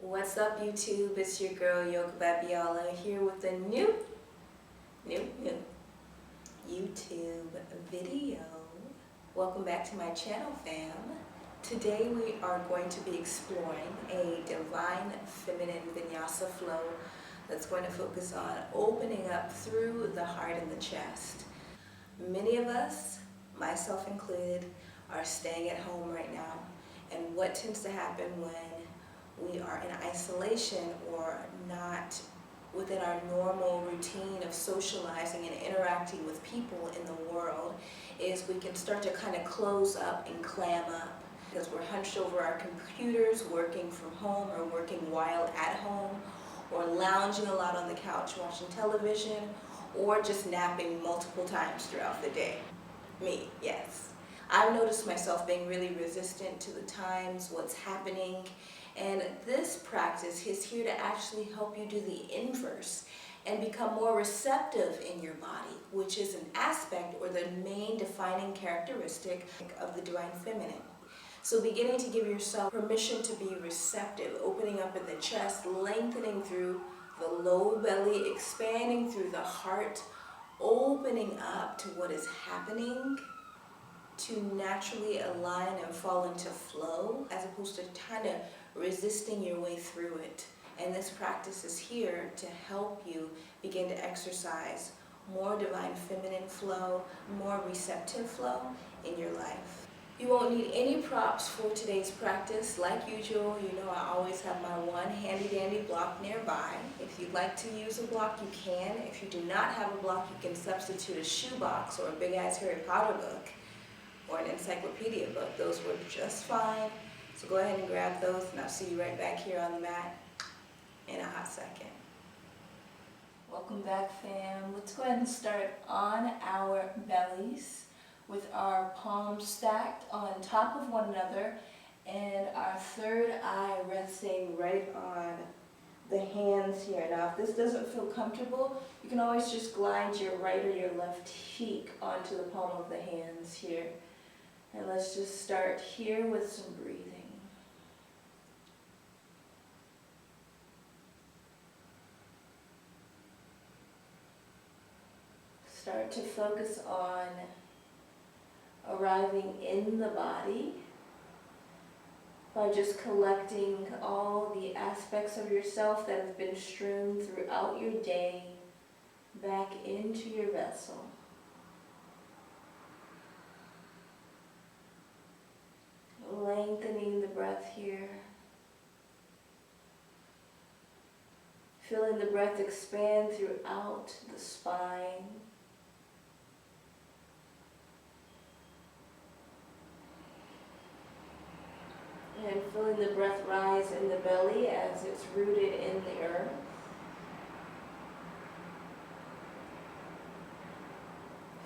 What's up, YouTube? It's your girl Yogabybiola here with a new YouTube video. Welcome back to my channel, fam. Today we are going to be exploring a Divine Feminine Vinyasa flow that's going to focus on opening up through the heart and the chest. Many of us, myself included, are staying at home right now, and what tends to happen when we are in isolation or not within our normal routine of socializing and interacting with people in the world is we can start to kind of close up and clam up because we're hunched over our computers, working from home or working while at home, or lounging a lot on the couch watching television, or just napping multiple times throughout the day. Me, yes. I've noticed myself being really resistant to the times, what's happening, and this practice is here to actually help you do the inverse and become more receptive in your body, which is an aspect or the main defining characteristic of the Divine Feminine. So beginning to give yourself permission to be receptive, opening up in the chest, lengthening through the low belly, expanding through the heart, opening up to what is happening, to naturally align and fall into flow as opposed to kind of resisting your way through it. And this practice is here to help you begin to exercise more divine feminine flow, more receptive flow in your life. You won't need any props for today's practice. Like usual, you know I always have my one handy dandy block nearby. If you'd like to use a block, you can. If you do not have a block, you can substitute a shoebox or a big ass Harry Potter book or an encyclopedia book. Those work just fine. So go ahead and grab those, and I'll see you right back here on the mat in a hot second. Welcome back, fam. Let's go ahead and start on our bellies with our palms stacked on top of one another and our third eye resting right on the hands here. Now, if this doesn't feel comfortable, you can always just glide your right or your left cheek onto the palm of the hands here. And let's just start here with some breathing. Start to focus on arriving in the body by just collecting all the aspects of yourself that have been strewn throughout your day back into your vessel. Lengthening the breath here. Feeling the breath expand throughout the spine. And feeling the breath rise in the belly as it's rooted in the earth.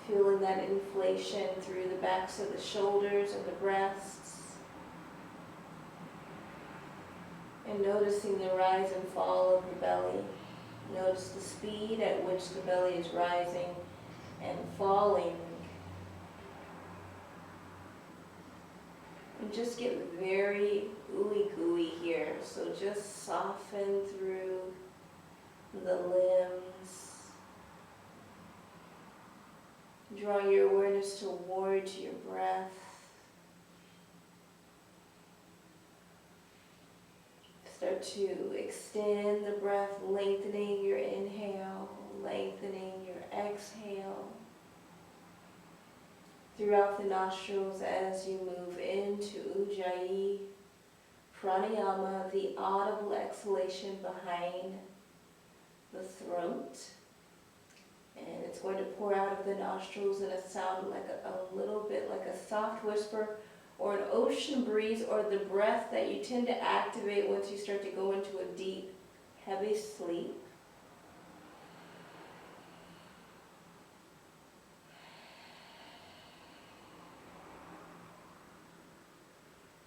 Feeling that inflation through the backs of the shoulders and the breasts. And noticing the rise and fall of the belly. Notice the speed at which the belly is rising and falling. And just get very ooey gooey here. So just soften through the limbs. Draw your awareness towards your breath. Start to extend the breath, lengthening your inhale, lengthening your exhale throughout the nostrils as you move into Ujjayi Pranayama, the audible exhalation behind the throat. And it's going to pour out of the nostrils in a sound like a little bit like a soft whisper or an ocean breeze, or the breath that you tend to activate once you start to go into a deep, heavy sleep.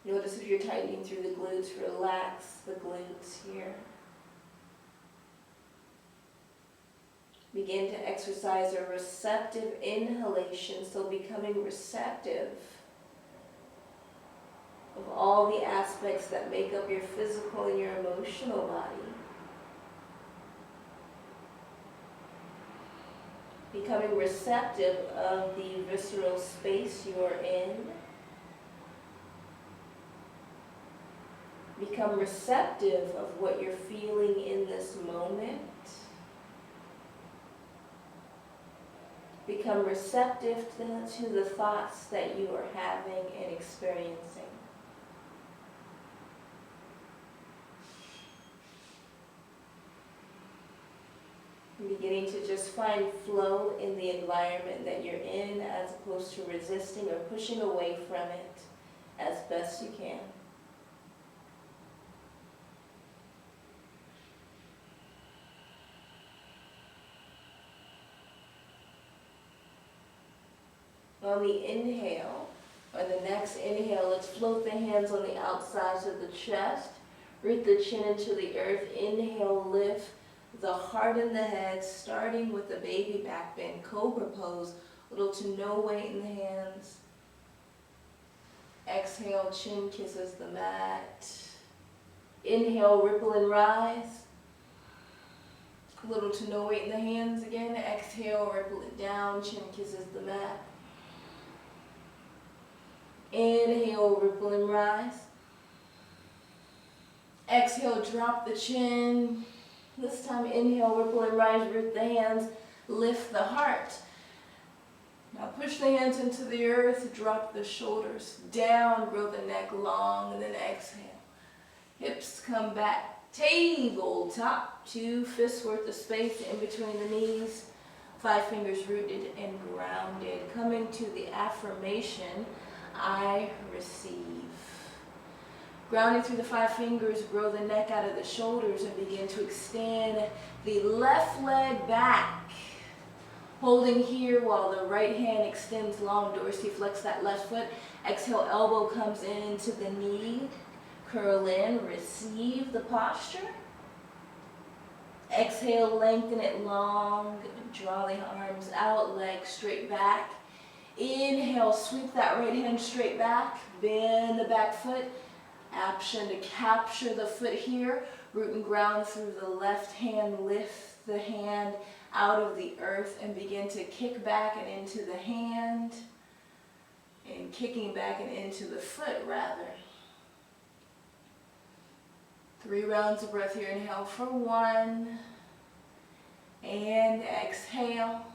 Notice if you're tightening through the glutes, relax the glutes here. Begin to exercise a receptive inhalation, so becoming receptive of all the aspects that make up your physical and your emotional body. Becoming receptive of the visceral space you are in. Become receptive of what you're feeling in this moment. Become receptive to the thoughts that you are having and experiencing. Beginning to just find flow in the environment that you're in as opposed to resisting or pushing away from it as best you can. On the inhale, or the next inhale, let's float the hands on the outsides of the chest. Root the chin into the earth. Inhale, lift the heart and the head, starting with the baby back bend, cobra pose, little to no weight in the hands. Exhale, chin kisses the mat. Inhale, ripple and rise. Little to no weight in the hands again. Exhale, ripple it down, chin kisses the mat. Inhale, ripple and rise. Exhale, drop the chin. This time, inhale, ripple and rise, root the hands, lift the heart. Now push the hands into the earth, drop the shoulders down, grow the neck long, and then exhale. Hips come back, tabletop, 2 fists worth of space in between the knees, 5 fingers rooted and grounded. Coming to the affirmation, I receive. Grounding through the 5 fingers, grow the neck out of the shoulders and begin to extend the left leg back. Holding here while the right hand extends long, dorsiflex that left foot. Exhale, elbow comes into the knee. Curl in, receive the posture. Exhale, lengthen it long. Draw the arms out, legs straight back. Inhale, sweep that right hand straight back. Bend the back foot. Action to capture the foot here. Root and ground through the left hand. Lift the hand out of the earth and begin to kick back and into the hand. And kicking back and into the foot rather. 3 rounds of breath here. Inhale for 1. And exhale.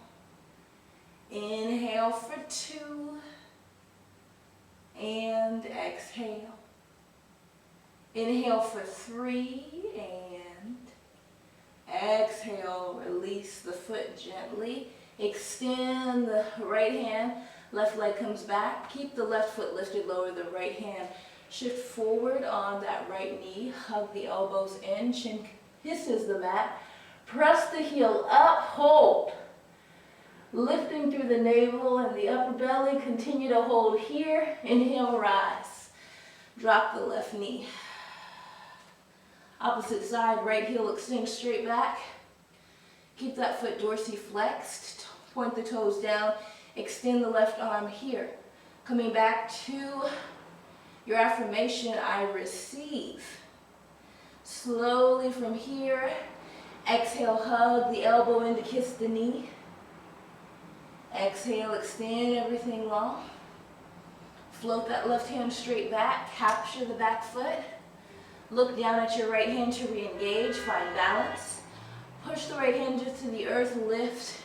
Inhale for 2. And exhale. Inhale for 3 and exhale, release the foot gently. Extend the right hand, left leg comes back. Keep the left foot lifted, lower the right hand. Shift forward on that right knee, hug the elbows in, chin kisses the mat. Press the heel up, hold. Lifting through the navel and the upper belly, continue to hold here. Inhale, rise. Drop the left knee. Opposite side, right heel extends straight back. Keep that foot dorsiflexed. Point the toes down. Extend the left arm here. Coming back to your affirmation, I receive. Slowly from here, exhale, hug the elbow in to kiss the knee. Exhale, extend everything long. Float that left hand straight back. Capture the back foot. Look down at your right hand to re-engage, find balance. Push the right hand just to the earth, lift,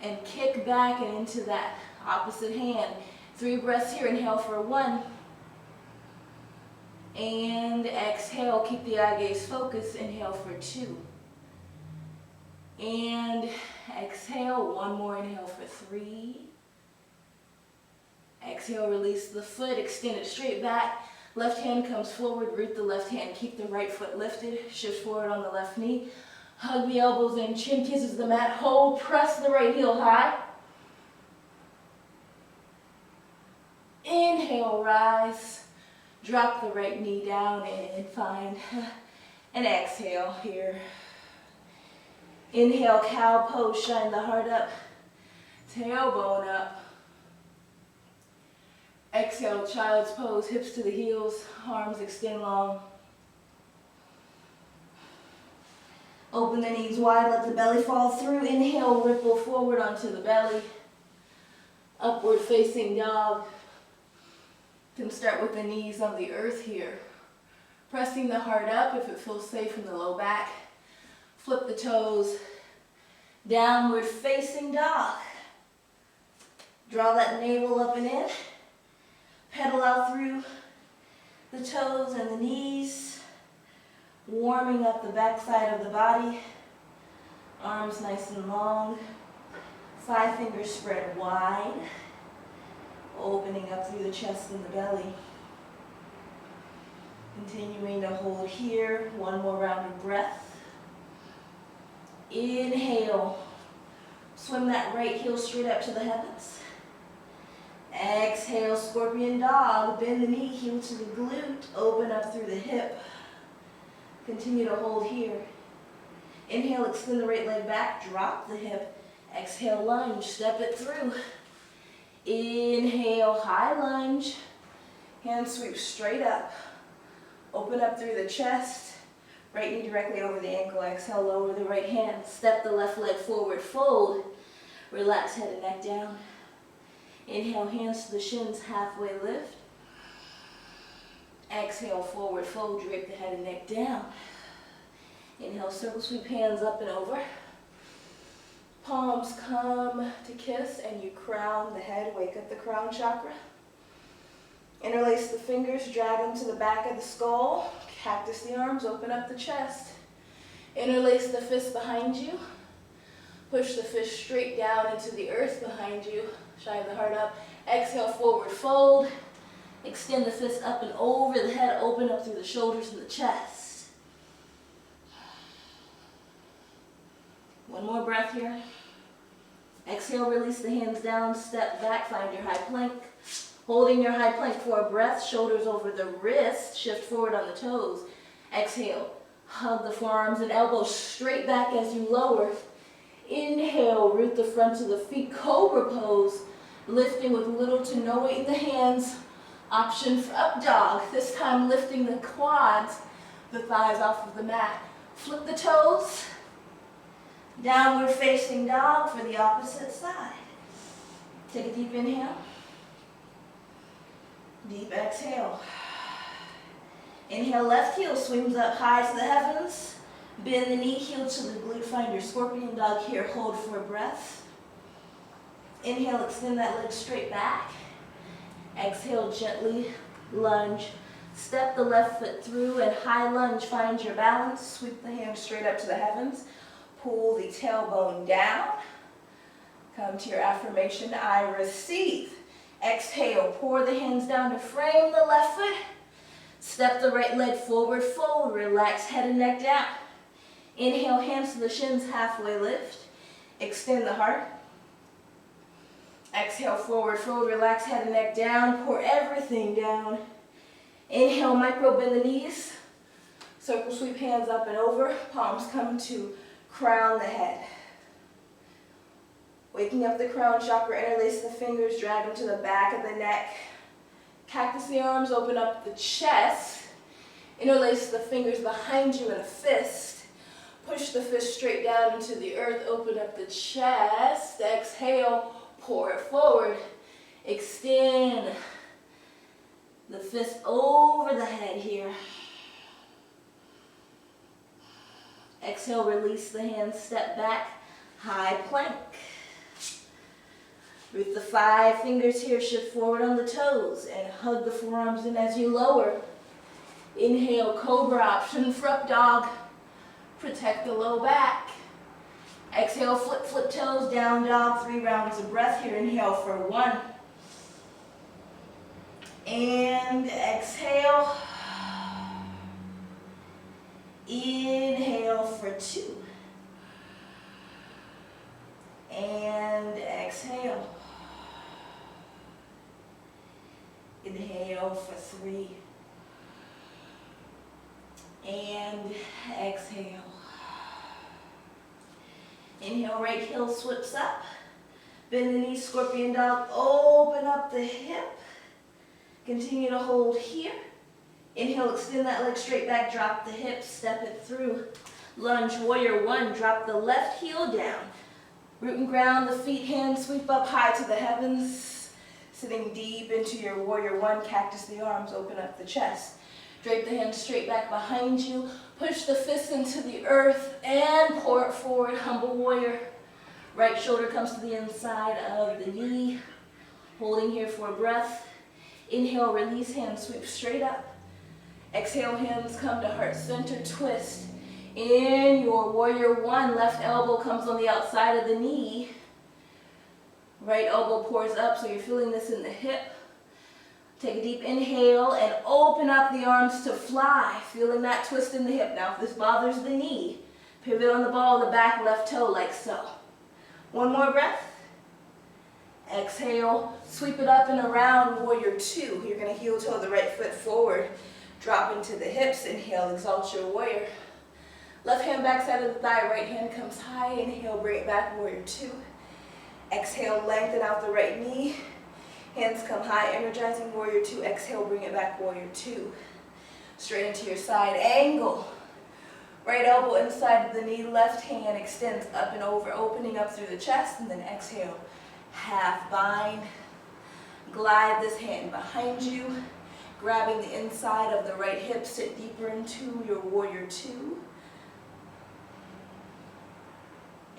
and kick back and into that opposite hand. 3 breaths here, inhale for 1. And exhale, keep the eye gaze focused, inhale for 2. And exhale, 1 more, inhale for 3. Exhale, release the foot, extend it straight back. Left hand comes forward, root the left hand, keep the right foot lifted, shift forward on the left knee. Hug the elbows in, chin kisses the mat, hold, press the right heel high. Inhale, rise. Drop the right knee down and find an exhale here. Inhale, cow pose, shine the heart up, tailbone up. Exhale, child's pose, hips to the heels, arms extend long. Open the knees wide, let the belly fall through. Inhale, ripple forward onto the belly. Upward facing dog. You can start with the knees on the earth here. Pressing the heart up if it feels safe in the low back. Flip the toes. Downward facing dog. Draw that navel up and in. Pedal out through the toes and the knees. Warming up the back side of the body. Arms nice and long. 5 fingers spread wide. Opening up through the chest and the belly. Continuing to hold here. One more round of breath. Inhale. Swim that right heel straight up to the heavens. Exhale, scorpion dog. Bend the knee, heel to the glute. Open up through the hip. Continue to hold here. Inhale, extend the right leg back. Drop the hip. Exhale, lunge. Step it through. Inhale, high lunge. Hand sweep straight up. Open up through the chest. Right knee directly over the ankle. Exhale, lower the right hand. Step the left leg forward, fold. Relax head and neck down. Inhale, hands to the shins, halfway lift. Exhale, forward fold, drape the head and neck down. Inhale, circle sweep, hands up and over. Palms come to kiss and you crown the head, wake up the crown chakra. Interlace the fingers, drag them to the back of the skull. Cactus the arms, open up the chest. Interlace the fists behind you. Push the fist straight down into the earth behind you. Shine the heart up. Exhale, forward fold. Extend the fist up and over the head. Open up through the shoulders and the chest. One more breath here. Exhale, release the hands down. Step back, find your high plank. Holding your high plank for a breath. Shoulders over the wrist. Shift forward on the toes. Exhale. Hug the forearms and elbows straight back as you lower. Inhale, root the fronts of the feet, cobra pose, lifting with little to no weight in the hands. Option for up dog, this time lifting the quads, the thighs off of the mat. Flip the toes, downward facing dog for the opposite side. Take a deep inhale, deep exhale. Inhale, left heel swings up high to the heavens. Bend the knee, heel to the glute, find your scorpion dog here, hold for a breath. Inhale, extend that leg straight back. Exhale, gently lunge. Step the left foot through and high lunge, find your balance. Sweep the hands straight up to the heavens. Pull the tailbone down. Come to your affirmation, I receive. Exhale, pour the hands down to frame the left foot. Step the right leg forward, fold, relax head and neck down. Inhale, hands to the shins, halfway lift. Extend the heart. Exhale, forward fold, relax head and neck down. Pour everything down. Inhale, micro bend the knees. Circle sweep, hands up and over. Palms come to crown the head. Waking up the crown chakra, interlace the fingers, drag them to the back of the neck. Cactus the arms, open up the chest. Interlace the fingers behind you in a fist. Push the fist straight down into the earth, open up the chest. Exhale, pour it forward. Extend the fist over the head here. Exhale, release the hands, step back, high plank. With the 5 fingers here, shift forward on the toes and hug the forearms in as you lower. Inhale, cobra option for up dog. Protect the low back. Exhale, flip toes, down dog. 3 rounds of breath here. Inhale for 1. And exhale. Inhale for 2. And exhale. Inhale for 3. And exhale. Inhale, right heel sweeps up. Bend the knee, scorpion dog. Open up the hip. Continue to hold here. Inhale, extend that leg straight back, drop the hips, step it through. Lunge, warrior one, drop the left heel down. Root and ground the feet, hands sweep up high to the heavens. Sitting deep into your warrior one, cactus the arms, open up the chest. Drape the hands straight back behind you. Push the fists into the earth and pour it forward, humble warrior. Right shoulder comes to the inside of the knee. Holding here for a breath. Inhale, release, hands sweep straight up. Exhale, hands come to heart center, twist. In your warrior one, left elbow comes on the outside of the knee. Right elbow pours up, so you're feeling this in the hip. Take a deep inhale and open up the arms to fly, feeling that twist in the hip. Now, if this bothers the knee, pivot on the ball of the back left toe like so. One more breath. Exhale, sweep it up and around, warrior two. You're going to heel toe the right foot forward, drop into the hips. Inhale, exalt your warrior. Left hand backside of the thigh, right hand comes high. Inhale, bring it back, warrior two. Exhale, lengthen out the right knee. Hands come high, energizing warrior two. Exhale, bring it back, warrior two. Straight into your side angle. Right elbow inside of the knee, left hand extends up and over, opening up through the chest, and then exhale, half bind. Glide this hand behind you, grabbing the inside of the right hip, sit deeper into your warrior two.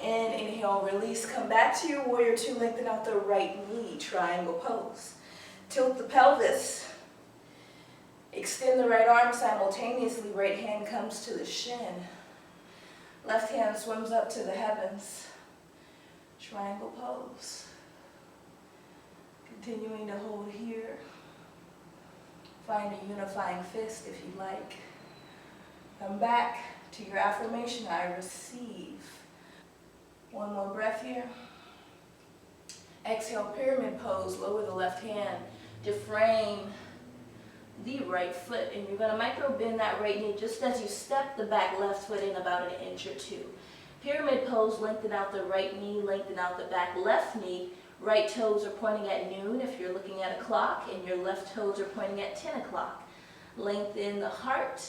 And inhale, release, come back to your warrior two, lengthen out the right knee, triangle pose. Tilt the pelvis, extend the right arm simultaneously, right hand comes to the shin. Left hand swims up to the heavens, triangle pose. Continuing to hold here. Find a unifying fist if you like. Come back to your affirmation, I receive. One more breath here. Exhale, pyramid pose, lower the left hand to frame the right foot, and you're going to micro bend that right knee just as you step the back left foot in about an inch or two. Pyramid pose, lengthen out the right knee, lengthen out the back left knee. Right toes are pointing at noon if you're looking at a clock, and your left toes are pointing at 10 o'clock. Lengthen the heart.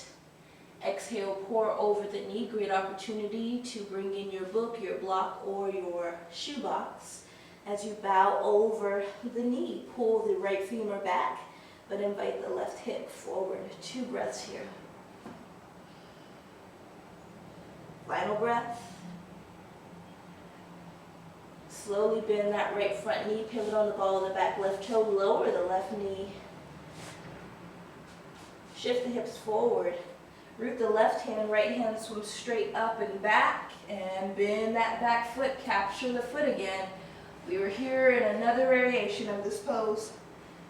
Exhale, pour over the knee. Great opportunity to bring in your book, your block, or your shoebox. As you bow over the knee, pull the right femur back, but invite the left hip forward. 2 breaths here. Final breath. Slowly bend that right front knee, pivot on the ball of the back left toe, lower the left knee. Shift the hips forward. Root the left hand, right hand swim straight up and back, and bend that back foot, capture the foot again. We were here in another variation of this pose.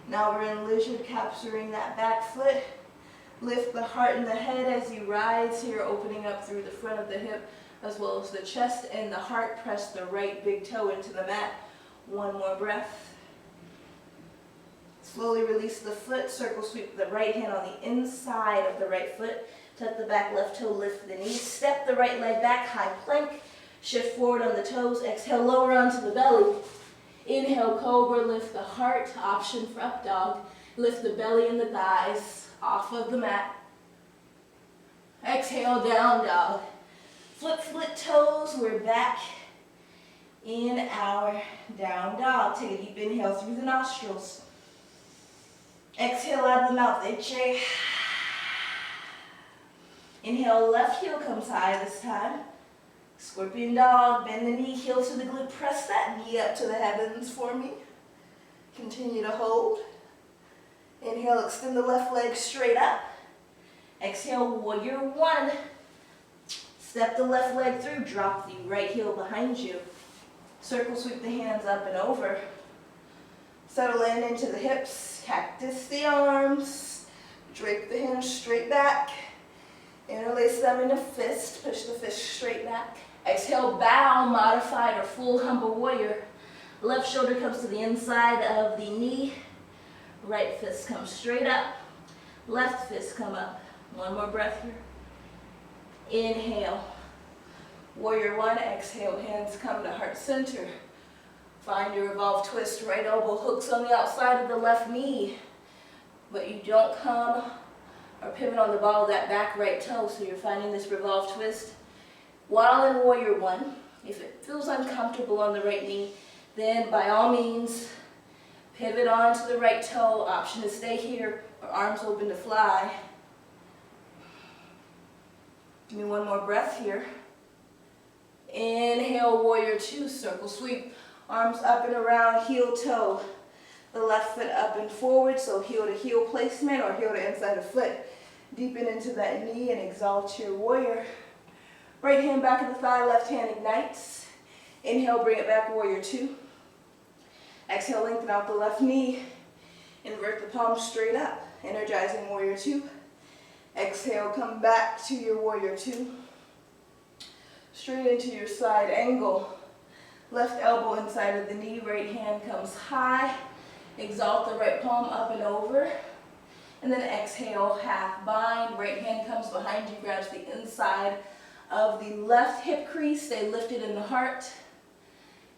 Now we're in lizard, capturing that back foot. Lift the heart and the head as you rise here, opening up through the front of the hip, as well as the chest and the heart. Press the right big toe into the mat. One more breath. Slowly release the foot, circle sweep the right hand on the inside of the right foot. Tuck the back left toe, lift the knee, step the right leg back, high plank, shift forward on the toes, exhale, lower onto the belly. Inhale, cobra, lift the heart, option for up dog. Lift the belly and the thighs off of the mat. Exhale, down dog. Flip, split toes, we're back in our down dog. Take a deep inhale through the nostrils. Exhale out of the mouth, Ichi. Inhale, left heel comes high this time. Scorpion dog, bend the knee, heel to the glute, press that knee up to the heavens for me. Continue to hold. Inhale, extend the left leg straight up. Exhale, warrior one. Step the left leg through, drop the right heel behind you. Circle sweep the hands up and over. Settle in into the hips, cactus the arms. Drape the hands straight back. Interlace them in a fist, push the fist straight back. Exhale, bow, modified or full humble warrior. Left shoulder comes to the inside of the knee. Right fist comes straight up. Left fist come up. One more breath here. Inhale. Warrior one, exhale, hands come to heart center. Find your revolve twist, right elbow hooks on the outside of the left knee. but you don't come or pivot on the ball of that back right toe, so you're finding this revolve twist. While in warrior one, if it feels uncomfortable on the right knee, then by all means, pivot onto the right toe. Option to stay here or arms open to fly. Give me one more breath here. Inhale, warrior two, circle sweep. Arms up and around, heel toe. The left foot up and forward, so heel to heel placement or heel to inside of foot. Deepen into that knee and exalt your warrior. Right hand back of the thigh, left hand ignites. Inhale, bring it back, warrior two. Exhale, lengthen out the left knee. Invert the palms straight up, energizing warrior two. Exhale, come back to your warrior two. Straight into your side angle. Left elbow inside of the knee, right hand comes high. Exalt the right palm up and over. And then exhale, half bind. Right hand comes behind you, grabs the inside of the left hip crease. Stay lifted in the heart.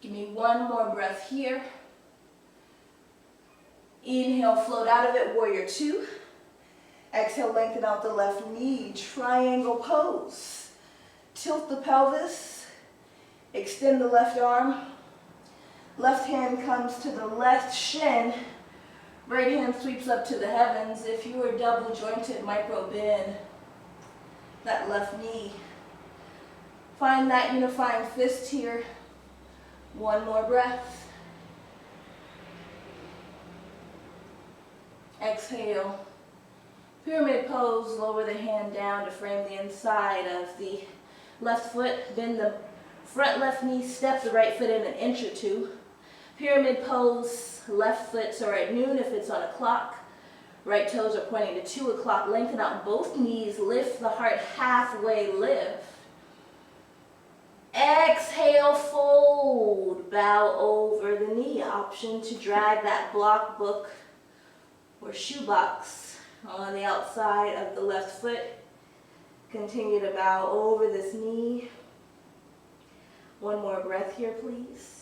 Give me one more breath here. Inhale, float out of it, warrior two. Exhale, lengthen out the left knee, triangle pose. Tilt the pelvis. Extend the left arm. Left hand comes to the left shin. Right hand sweeps up to the heavens. If you are double jointed, micro bend that left knee. Find that unifying fist here. One more breath. Exhale. Pyramid pose, lower the hand down to frame the inside of the left foot. Bend the front left knee, step the right foot in an inch or two. Pyramid pose, left foot's are at noon if it's on a clock. Right toes are pointing to 2 o'clock. Lengthen out both knees, lift the heart halfway lift. Exhale, fold, bow over the knee. Option to drag that block book or shoebox on the outside of the left foot. Continue to bow over this knee. One more breath here, please.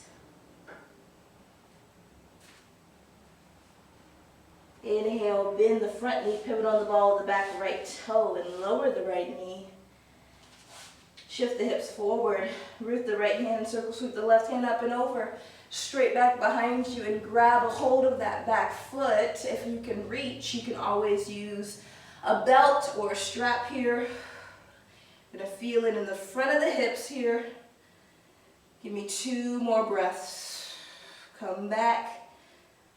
Inhale, bend the front knee, pivot on the ball of the back right toe and lower the right knee. Shift the hips forward, root the right hand, circle sweep the left hand up and over, straight back behind you and grab a hold of that back foot. If you can reach, you can always use a belt or a strap here. Gonna feel it in the front of the hips here. Give me 2 more breaths. Come back.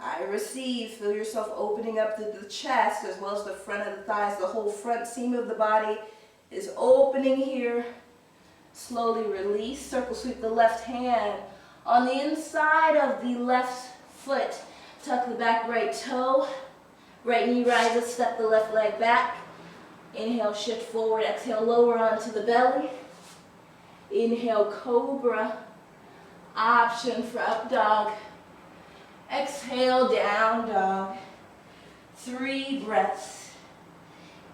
I receive. Feel yourself opening up the chest as well as the front of the thighs. The whole front seam of the body is opening here. Slowly release. Circle sweep the left hand on the inside of the left foot. Tuck the back right toe. Right knee rises. Step the left leg back. Inhale, shift forward. Exhale, lower onto the belly. Inhale, cobra. Option for up dog. Exhale, down dog. 3 breaths.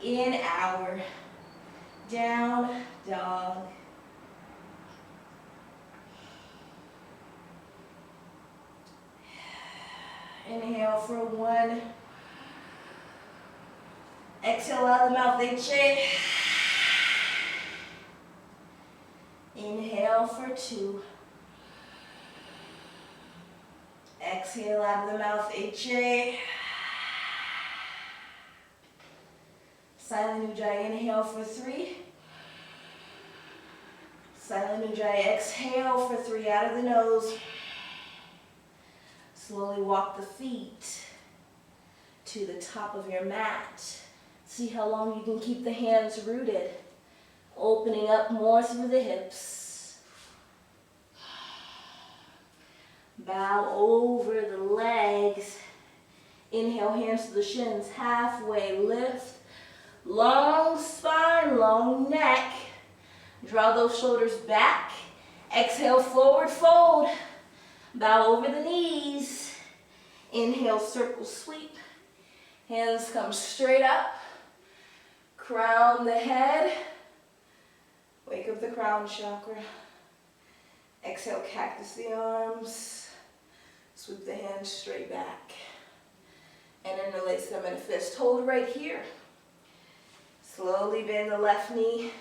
In hour. Down dog. Inhale for 1. Exhale out of the mouth, HA. Inhale for 2. Exhale out of the mouth, HA. Silent Ujjayi, inhale for 3. Silent Ujjayi, exhale for 3 out of the nose. Slowly walk the feet to the top of your mat. See how long you can keep the hands rooted. Opening up more through the hips. Bow over the legs. Inhale, hands to the shins, halfway lift. Long spine, long neck. Draw those shoulders back. Exhale, forward fold. Bow over the knees. Inhale, circle sweep. Hands come straight up. Crown the head. Wake up the crown chakra. Exhale, cactus the arms. Sweep the hands straight back. and interlace them in a fist. Hold right here. Slowly bend the left knee.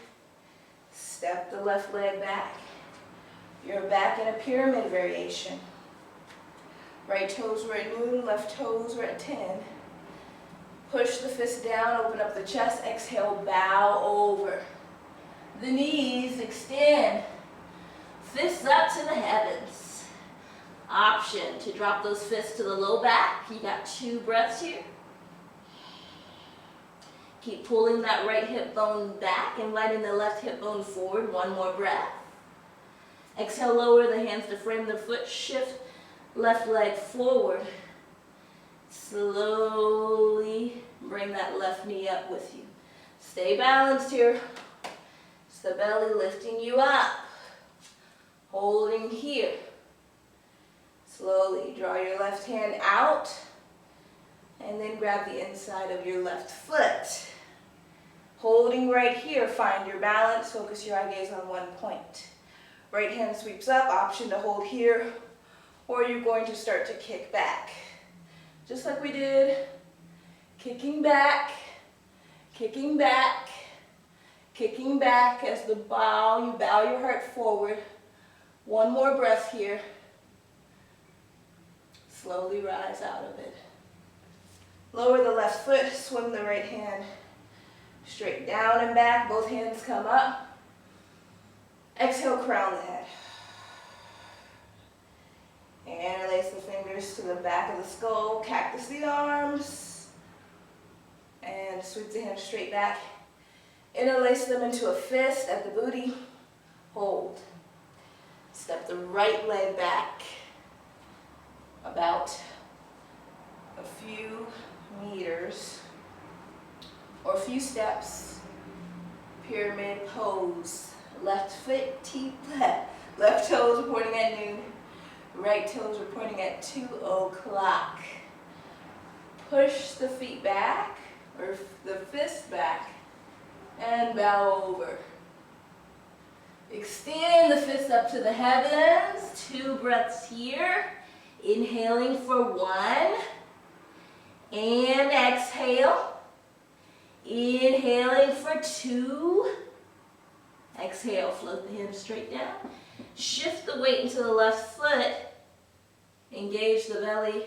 Step the left leg back. You're back in a pyramid variation. Right toes were at noon, left toes were at 10. Push the fist down, open up the chest. Exhale, bow over. The knees extend. Fists up to the heavens. Option to drop those fists to the low back. You got 2 breaths here. Keep pulling that right hip bone back, inviting the left hip bone forward. 1 more breath. Exhale, lower the hands to frame the foot. Shift left leg forward. Slowly bring that left knee up with you. Stay balanced here. It's the belly lifting you up. Holding here. Slowly draw your left hand out and then grab the inside of your left foot. Holding right here, find your balance, focus your eye gaze on one point. Right hand sweeps up, option to hold here, or you're going to start to kick back. Just like we did, kicking back, kicking back, kicking back as you bow your heart forward. 1 more breath here. Slowly rise out of it. Lower the left foot, swim the right hand straight down and back. Both hands come up. Exhale, crown the head. And release the fingers to the back of the skull. Cactus the arms. And sweep the hands straight back. Interlace them into a fist at the booty. Hold. Step the right leg back about a few meters or a few steps. Pyramid pose. Left foot, left toes are pointing at noon. Right toes are pointing at 2 o'clock. Push the feet back, or the fist back, and bow over. Extend the fist up to the heavens. 2 breaths here. Inhaling for 1. And exhale. Inhaling for 2. Exhale, float the hands straight down. Shift the weight into the left foot. Engage the belly.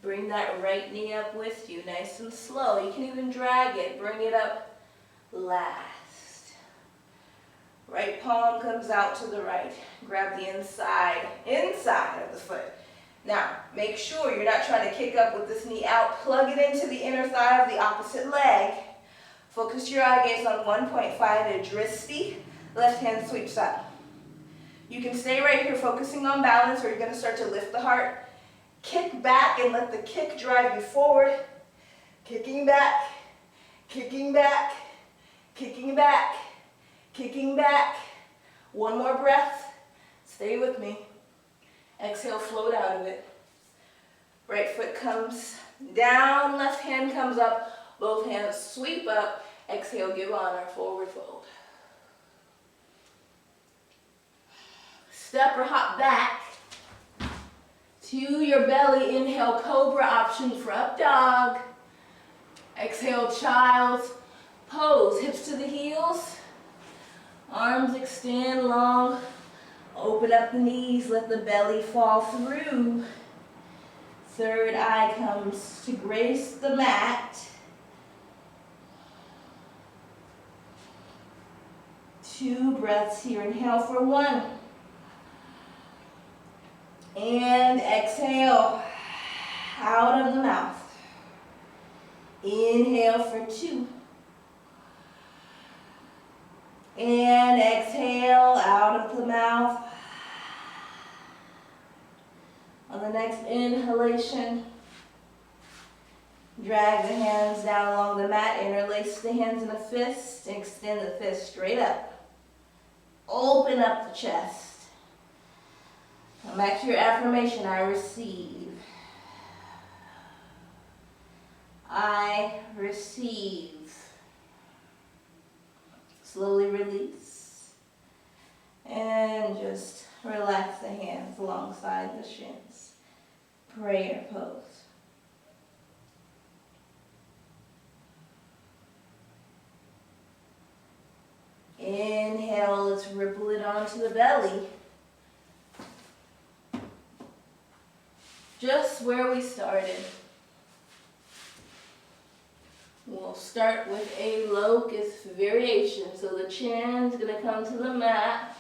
Bring that right knee up with you, nice and slow. You can even drag it, bring it up last. Right palm comes out to the right. Grab the inside of the foot. Now, make sure you're not trying to kick up with this knee out. Plug it into the inner thigh of the opposite leg. Focus your eye gaze on 1 point. Find a dristy. Left hand sweeps up. You can stay right here focusing on balance, or you're going to start to lift the heart. Kick back and let the kick drive you forward. Kicking back, kicking back, kicking back, kicking back. 1 more breath. Stay with me. Exhale, float out of it. Right foot comes down, left hand comes up. Both hands sweep up. Exhale, give honor, forward fold. Step or hop back to your belly. Inhale, cobra, option for up dog. Exhale, child's pose. Hips to the heels. Arms extend long. Open up the knees, let the belly fall through. Third eye comes to grace the mat. 2 breaths here. Inhale for 1. And exhale out of the mouth. Inhale for 2. And exhale out of the mouth. On the next inhalation, drag the hands down along the mat, interlace the hands in a fist, and extend the fist straight up. Open up the chest. Come back to your affirmation, I receive. I receive. Slowly release. And just relax the hands alongside the shins. Prayer pose. onto the belly. Just where we started. We'll start with a locust variation. So the chin's going to come to the mat.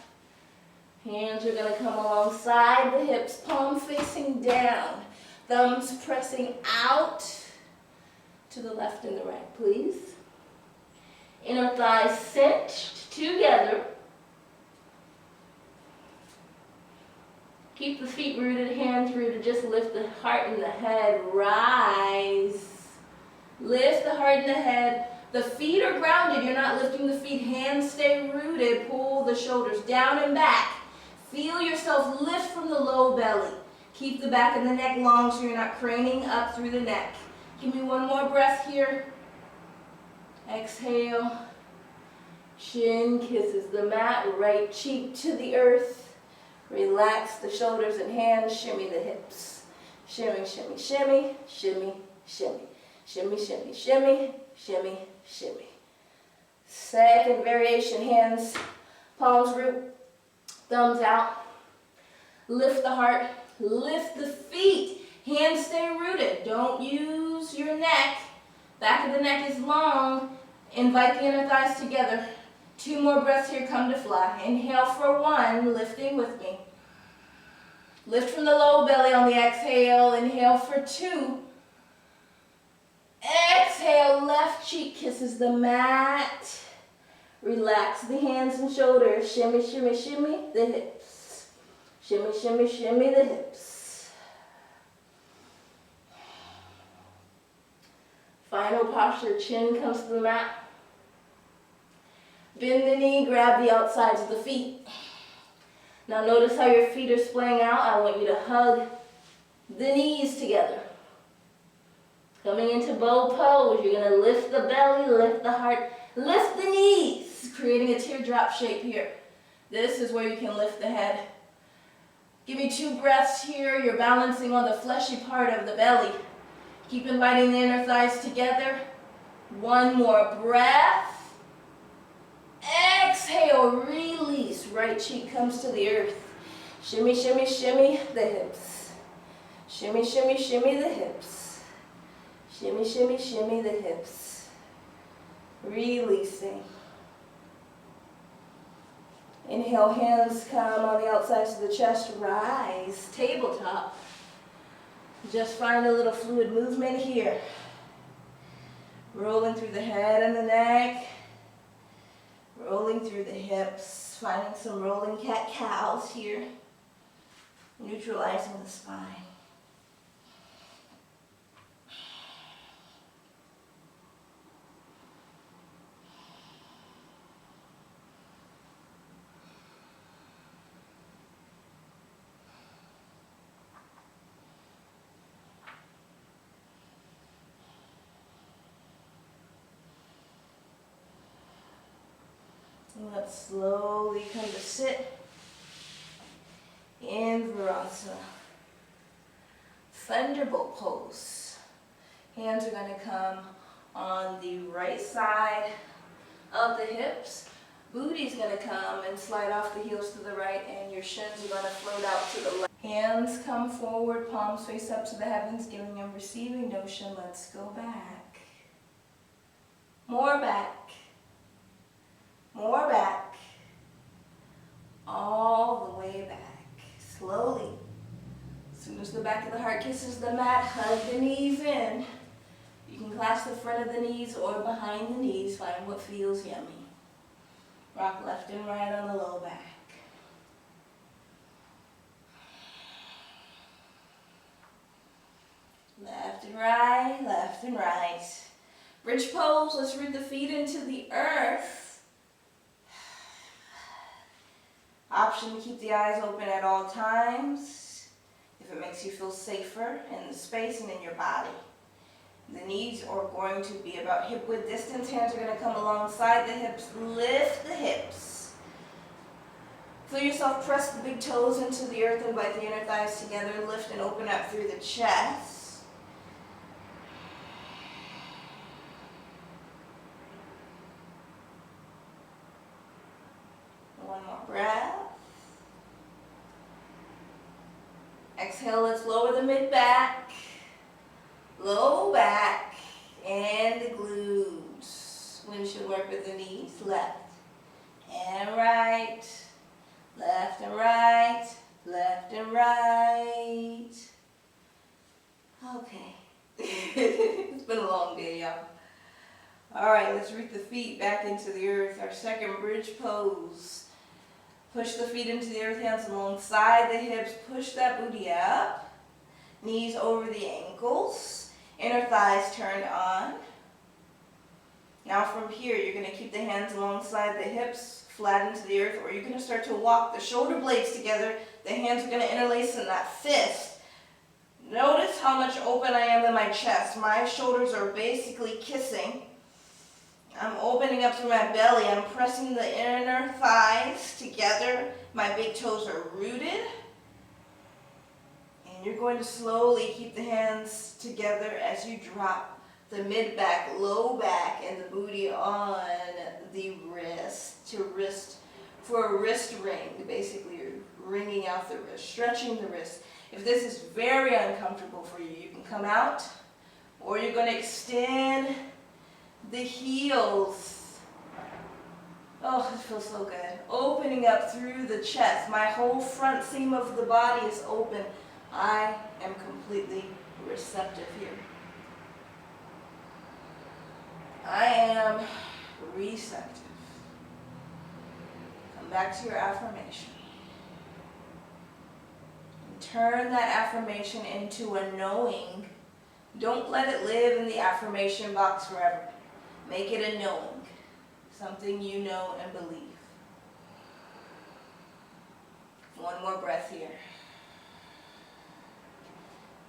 Hands are going to come alongside the hips, palm facing down. Thumbs pressing out to the left and the right, please. Inner thighs cinched together. Keep the feet rooted, hands rooted. Just lift the heart and the head. Rise. Lift the heart and the head. The feet are grounded. You're not lifting the feet. Hands stay rooted. Pull the shoulders down and back. Feel yourself lift from the low belly. Keep the back of the neck long so you're not craning up through the neck. Give me one more breath here. Exhale. Chin kisses the mat. Right cheek to the earth. Relax the shoulders and hands. Shimmy the hips. Shimmy, shimmy, shimmy. Shimmy, shimmy. Shimmy, shimmy, shimmy. Shimmy, shimmy. Second variation, hands, palms root, thumbs out. Lift the heart, lift the feet. Hands stay rooted. Don't use your neck. Back of the neck is long. Invite the inner thighs together. 2 more breaths here, come to fly. Inhale for 1, lifting with me. Lift from the low belly on the exhale. Inhale for 2. Exhale, left cheek kisses the mat. Relax the hands and shoulders. Shimmy, shimmy, shimmy the hips. Shimmy, shimmy, shimmy the hips. Final posture, chin comes to the mat. Bend the knee, grab the outsides of the feet. Now notice how your feet are splaying out. I want you to hug the knees together. Coming into bow pose, you're going to lift the belly, lift the heart, lift the knees, creating a teardrop shape here. This is where you can lift the head. Give me 2 breaths here. You're balancing on the fleshy part of the belly. Keep inviting the inner thighs together. 1 more breath. Exhale, release. Right cheek comes to the earth. Shimmy, shimmy, shimmy the hips. Shimmy, shimmy, shimmy the hips. Shimmy, shimmy, shimmy the hips. Releasing. Inhale, hands come on the outsides of the chest. Rise, tabletop. Just find a little fluid movement here. Rolling through the head and the neck. Rolling through the hips. Finding some rolling cat-cows here. Neutralizing the spine. Let's slowly come to sit in Virasana. Thunderbolt pose. Hands are going to come on the right side of the hips. Booty's going to come and slide off the heels to the right, and your shins are going to float out to the left. Hands come forward, palms face up to the heavens, giving and receiving notion. Let's go back. More back. More back, all the way back, slowly. As soon as the back of the heart kisses the mat, hug the knees in. You can clasp the front of the knees or behind the knees, find what feels yummy. Rock left and right on the low back. Left and right, left and right. Bridge pose, let's root the feet into the earth. Option to keep the eyes open at all times if it makes you feel safer in the space and in your body. The knees are going to be about hip width distance. Hands are going to come alongside the hips. Lift the hips. Feel yourself press the big toes into the earth. Invite the inner thighs together. Lift and open up through the chest. One more breath. Exhale, let's lower the mid-back, low back, and the glutes. Windshield work with the knees, left and right, left and right, left and right. Okay. It's been a long day, y'all. All right, let's root the feet back into the earth. Our second bridge pose. Push the feet into the earth, hands alongside the hips. Push that booty up. Knees over the ankles. Inner thighs turned on. Now from here, you're going to keep the hands alongside the hips, flat into the earth, or you're going to start to walk the shoulder blades together. The hands are going to interlace in that fist. Notice how much open I am in my chest. My shoulders are basically kissing. I'm opening up through my belly. I'm pressing the inner thighs together. My big toes are rooted. And you're going to slowly keep the hands together as you drop the mid-back, low back, and the booty on the wrist for a wrist ring. Basically, you're wringing out the wrist, stretching the wrist. If this is very uncomfortable for you, you can come out, or you're going to extend the heels. Oh, it feels so good. Opening up through the chest. My whole front seam of the body is open. I am completely receptive here. I am receptive. Come back to your affirmation. And turn that affirmation into a knowing. Don't let it live in the affirmation box forever. Make it a knowing. Something you know and believe. One more breath here.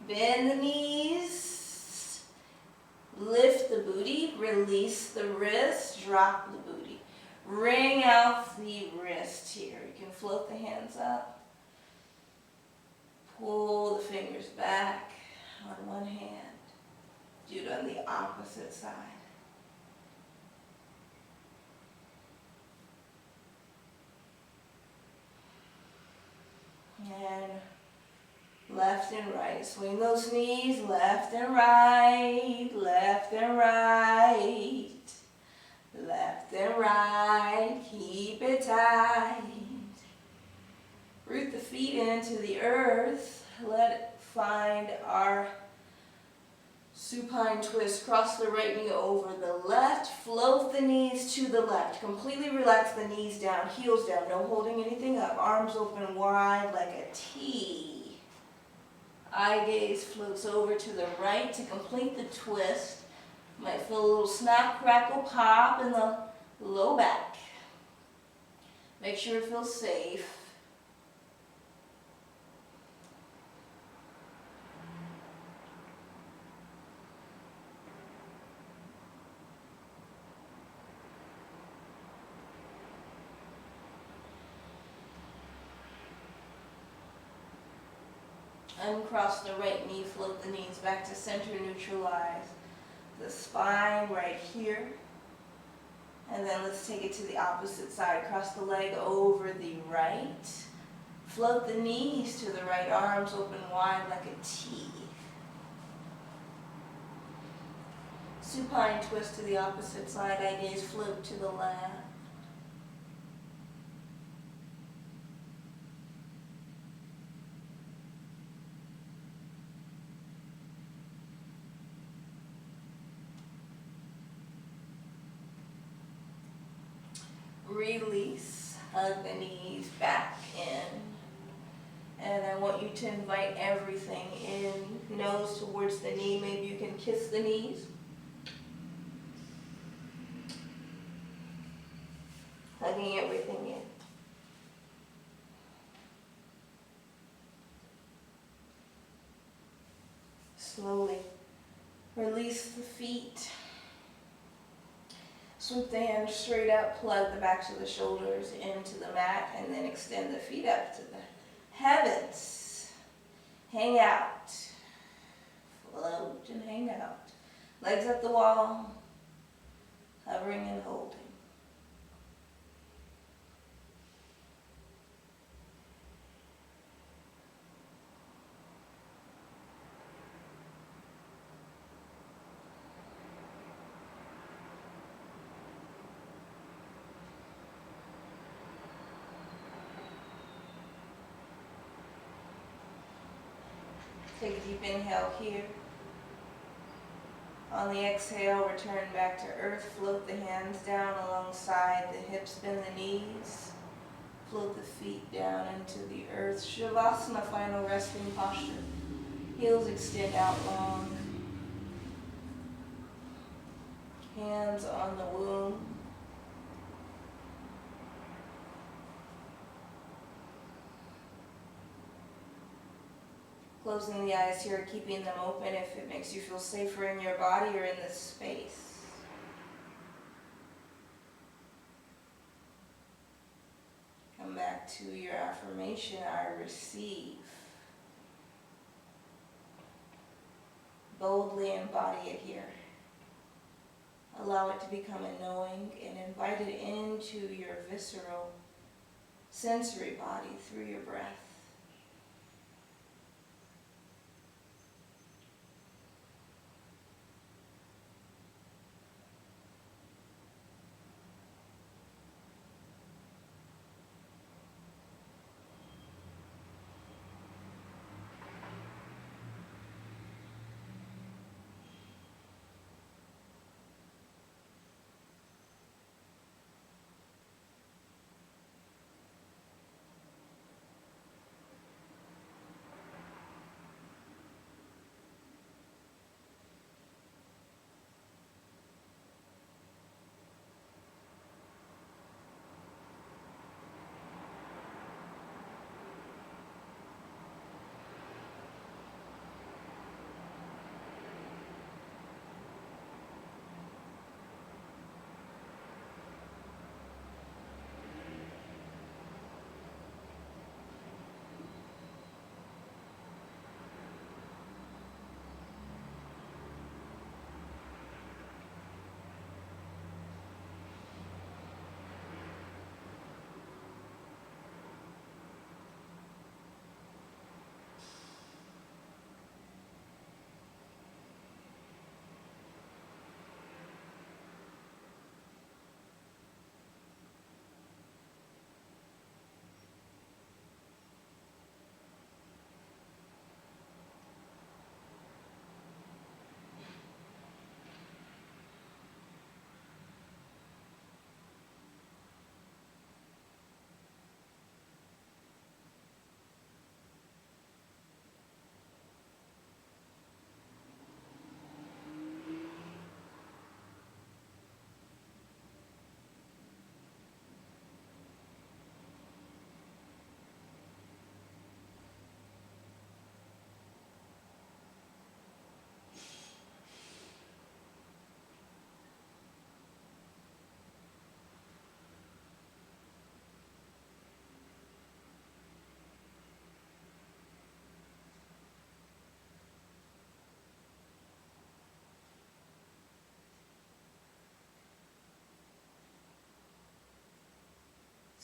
Bend the knees. Lift the booty. Release the wrist. Drop the booty. Wring out the wrist here. You can float the hands up. Pull the fingers back on one hand. Do it on the opposite side. And left and right. Swing those knees left and right, left and right, left and right. Keep it tight. Root the feet into the earth. Let it find our supine twist. Cross the right knee over the left. Float the knees to the left. Completely relax the knees down, heels down. No holding anything up. Arms open wide like a T. Eye gaze floats over to the right to complete the twist. Might feel a little snap, crackle, pop in the low back. Make sure it feels safe. Uncross the right knee, float the knees back to center, neutralize the spine right here. And then let's take it to the opposite side. Cross the leg over the right. Float the knees to the right, arms open wide like a T. Supine twist to the opposite side, eye gaze float to the left. Release, hug the knees back in. And I want you to invite everything in, nose towards the knee. Maybe you can kiss the knees. Hugging everything in. Slowly release the feet. Swoop the hands straight up, plug the backs of the shoulders into the mat, and then extend the feet up to the heavens. Hang out. Float and hang out. Legs at the wall, hovering and holding. Take a deep inhale here. On the exhale, return back to earth. Float the hands down alongside the hips, bend the knees. Float the feet down into the earth. Shavasana, final resting posture. Heels extend out long. Hands on the womb. Closing the eyes here, keeping them open if it makes you feel safer in your body or in this space. Come back to your affirmation, I receive. Boldly embody it here. Allow it to become a knowing and invite it into your visceral, sensory body through your breath.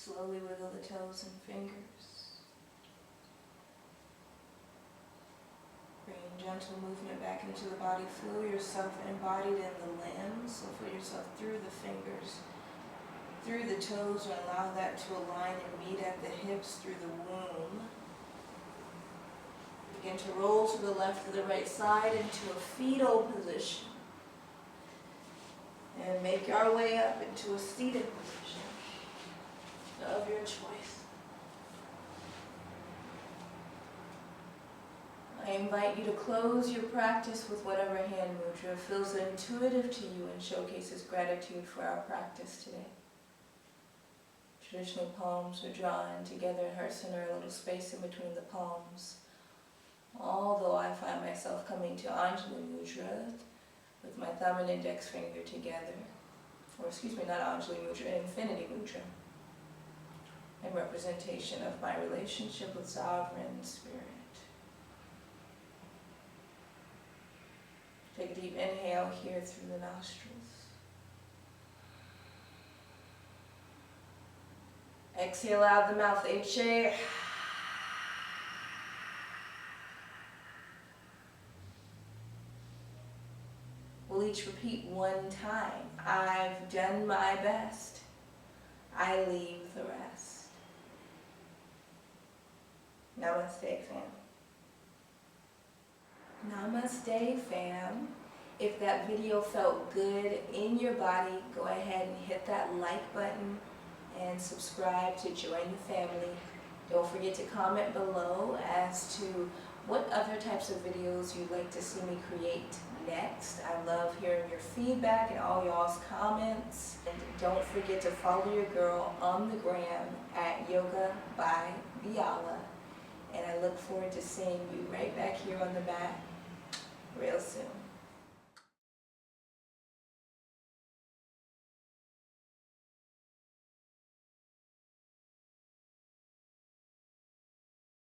Slowly wiggle the toes and fingers. Bring gentle movement back into the body. Feel yourself embodied in the limbs. So feel yourself through the fingers, through the toes, and allow that to align and meet at the hips through the womb. Begin to roll to the left or the right side into a fetal position. And make our way up into a seated position of your choice. I invite you to close your practice with whatever hand mudra feels intuitive to you and showcases gratitude for our practice today. Traditional palms are drawn together in heart center, a little space in between the palms. Although I find myself coming to Anjali Mudra with my thumb and index finger together, or not Anjali Mudra, Infinity Mudra, in representation of my relationship with Sovereign Spirit. Take a deep inhale here through the nostrils. Exhale out the mouth, H-A. We'll each repeat one time. I've done my best. I leave the rest. Namaste, fam. Namaste, fam. If that video felt good in your body, go ahead and hit that like button and subscribe to join the family. Don't forget to comment below as to what other types of videos you'd like to see me create next. I love hearing your feedback and all y'all's comments. And don't forget to follow your girl on the gram at yogabybiola. And I look forward to seeing you right back here on the mat real soon.